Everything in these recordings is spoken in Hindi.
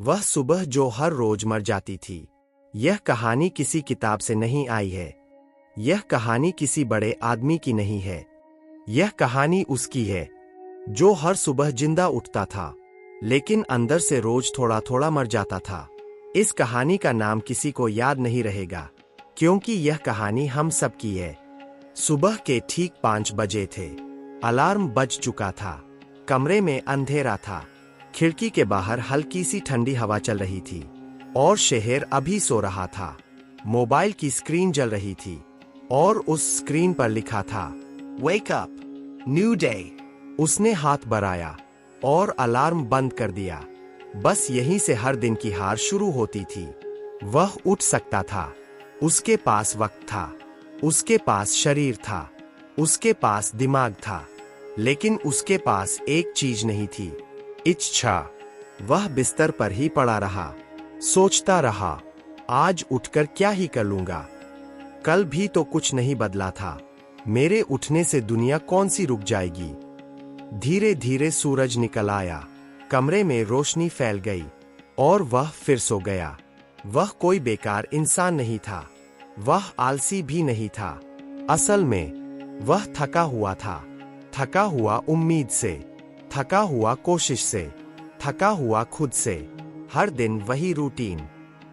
वह सुबह जो हर रोज मर जाती थी। यह कहानी किसी किताब से नहीं आई है। यह कहानी किसी बड़े आदमी की नहीं है। यह कहानी उसकी है जो हर सुबह जिंदा उठता था, लेकिन अंदर से रोज थोड़ा थोड़ा मर जाता था। इस कहानी का नाम किसी को याद नहीं रहेगा, क्योंकि यह कहानी हम सब की है। सुबह के ठीक 5 बजे थे। अलार्म बज चुका था। कमरे में अंधेरा था। खिड़की के बाहर हल्की सी ठंडी हवा चल रही थी और शहर अभी सो रहा था। मोबाइल की स्क्रीन जल रही थी और उस स्क्रीन पर लिखा था, वेक अप, न्यू डे। उसने हाथ बढ़ाया और अलार्म बंद कर दिया। बस यहीं से हर दिन की हार शुरू होती थी। वह उठ सकता था। उसके पास वक्त था। उसके पास शरीर था। उसके पास दिमाग था। लेकिन उसके पास एक चीज नहीं थी, इच्छा। वह बिस्तर पर ही पड़ा रहा, सोचता रहा, आज उठकर क्या ही कर लूंगा। कल भी तो कुछ नहीं बदला था। मेरे उठने से दुनिया कौन सी रुक जाएगी। धीरे धीरे सूरज निकल आया। कमरे में रोशनी फैल गई और वह फिर सो गया। वह कोई बेकार इंसान नहीं था। वह आलसी भी नहीं था। असल में वह थका हुआ था। थका हुआ उम्मीद से, थका हुआ कोशिश से, थका हुआ खुद से। हर दिन वही रूटीन।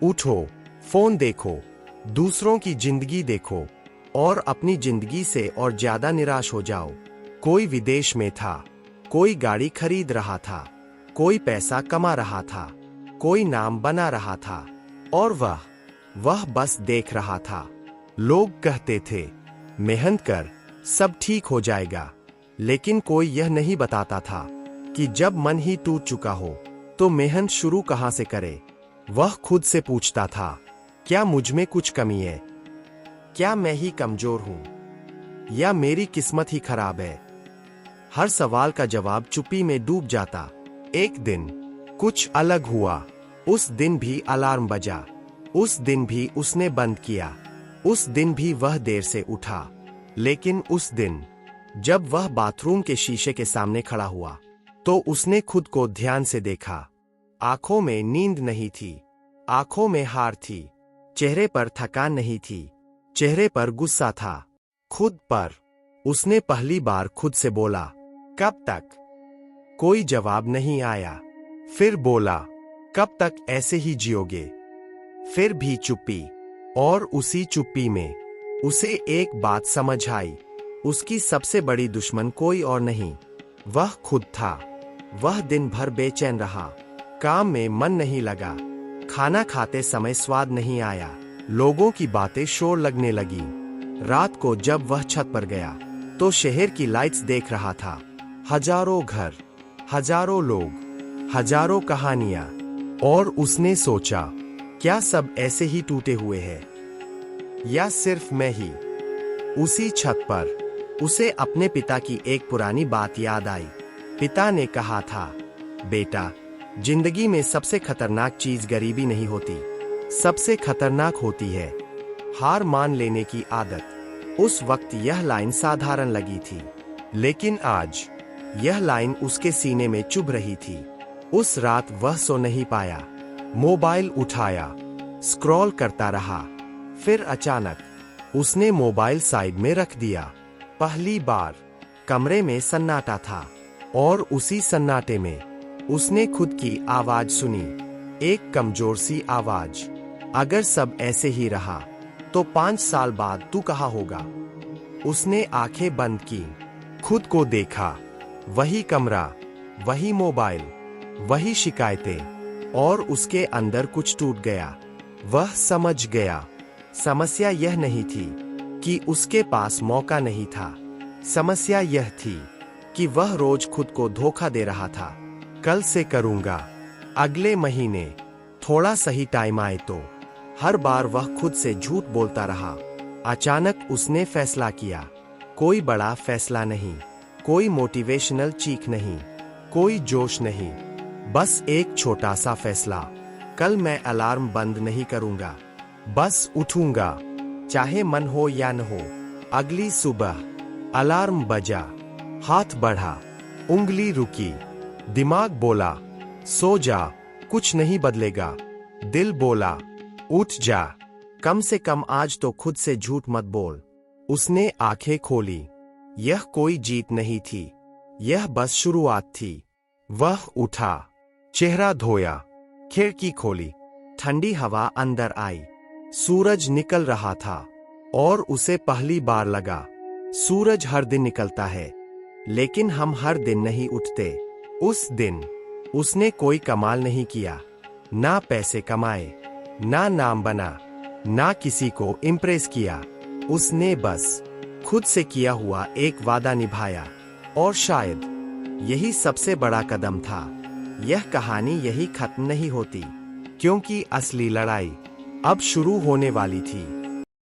उठो, फोन देखो, दूसरों की जिंदगी देखो और अपनी जिंदगी से और ज्यादा निराश हो जाओ। कोई विदेश में था, कोई गाड़ी खरीद रहा था, कोई पैसा कमा रहा था, कोई नाम बना रहा था और वह बस देख रहा था। लोग कहते थे, मेहनत कर, सब ठीक हो जाएगा। लेकिन कोई यह नहीं बताता था कि जब मन ही टूट चुका हो तो मेहनत शुरू कहां से करे। वह खुद से पूछता था, क्या मुझ में कुछ कमी है? क्या मैं ही कमजोर हूं? या मेरी किस्मत ही खराब है? हर सवाल का जवाब चुप्पी में डूब जाता। एक दिन कुछ अलग हुआ। उस दिन भी अलार्म बजा। उस दिन भी उसने बंद किया। उस दिन भी वह देर से उठा। लेकिन उस दिन जब वह बाथरूम के शीशे के सामने खड़ा हुआ तो उसने खुद को ध्यान से देखा। आंखों में नींद नहीं थी। आंखों में हार थी। चेहरे पर थकान नहीं थी। चेहरे पर गुस्सा था, खुद पर। उसने पहली बार खुद से बोला, कब तक? कोई जवाब नहीं आया। फिर बोला, कब तक ऐसे ही जियोगे? फिर भी चुप्पी। और उसी चुप्पी में उसे एक बात समझ आई। उसकी सबसे बड़ी दुश्मन कोई और नहीं, वह खुद था। वह दिन भर बेचैन रहा। काम में मन नहीं लगा। खाना खाते समय स्वाद नहीं आया। लोगों की बातें शोर लगने लगी। रात को जब वह छत पर गया तो शहर की लाइट्स देख रहा था। हजारों घर, हजारों लोग, हजारों कहानियां। और उसने सोचा, क्या सब ऐसे ही टूटे हुए हैं? या सिर्फ मैं ही? उसी छत पर उसे अपने पिता की एक पुरानी बात याद आई। पिता ने कहा था, बेटा, जिंदगी में सबसे खतरनाक चीज गरीबी नहीं होती, सबसे खतरनाक होती है हार मान लेने की आदत। उस वक्त यह लाइन साधारण लगी थी, लेकिन आज यह लाइन उसके सीने में चुभ रही थी। उस रात वह सो नहीं पाया। मोबाइल उठाया, स्क्रॉल करता रहा। फिर अचानक उसने मोबाइल साइड में रख दिया। पहली बार कमरे में सन्नाटा था और उसी सन्नाटे में उसने खुद की आवाज सुनी, एक कमजोर सी आवाज। अगर सब ऐसे ही रहा तो 5 साल बाद तू कहाँ होगा? उसने आंखें बंद की, खुद को देखा। वही कमरा, वही मोबाइल, वही शिकायतें, और उसके अंदर कुछ टूट गया। वह समझ गया, समस्या यह नहीं थी कि उसके पास मौका नहीं था। समस्या यह थी कि वह रोज खुद को धोखा दे रहा था। कल से करूंगा, अगले महीने, थोड़ा सही टाइम आए तो। हर बार वह खुद से झूठ बोलता रहा। अचानक उसने फैसला किया। कोई बड़ा फैसला नहीं, कोई मोटिवेशनल चीख नहीं, कोई जोश नहीं, बस एक छोटा सा फैसला। कल मैं अलार्म बंद नहीं करूंगा, बस उठूंगा, चाहे मन हो या न हो। अगली सुबह अलार्म बजा, हाथ बढ़ा, उंगली रुकी, दिमाग बोला, सो जा, कुछ नहीं बदलेगा। दिल बोला, उठ जा, कम से कम आज तो खुद से झूठ मत बोल। उसने आंखें खोली। यह कोई जीत नहीं थी, यह बस शुरुआत थी। वह उठा, चेहरा धोया, खिड़की खोली। ठंडी हवा अंदर आई। सूरज निकल रहा था और उसे पहली बार लगा, सूरज हर दिन निकलता है, लेकिन हम हर दिन नहीं उठते। उस दिन उसने कोई कमाल नहीं किया, ना पैसे कमाए, ना नाम बना, ना किसी को इम्प्रेस किया। उसने बस खुद से किया हुआ एक वादा निभाया, और शायद यही सबसे बड़ा कदम था। यह कहानी यही खत्म नहीं होती, क्योंकि असली लड़ाई अब शुरू होने वाली थी।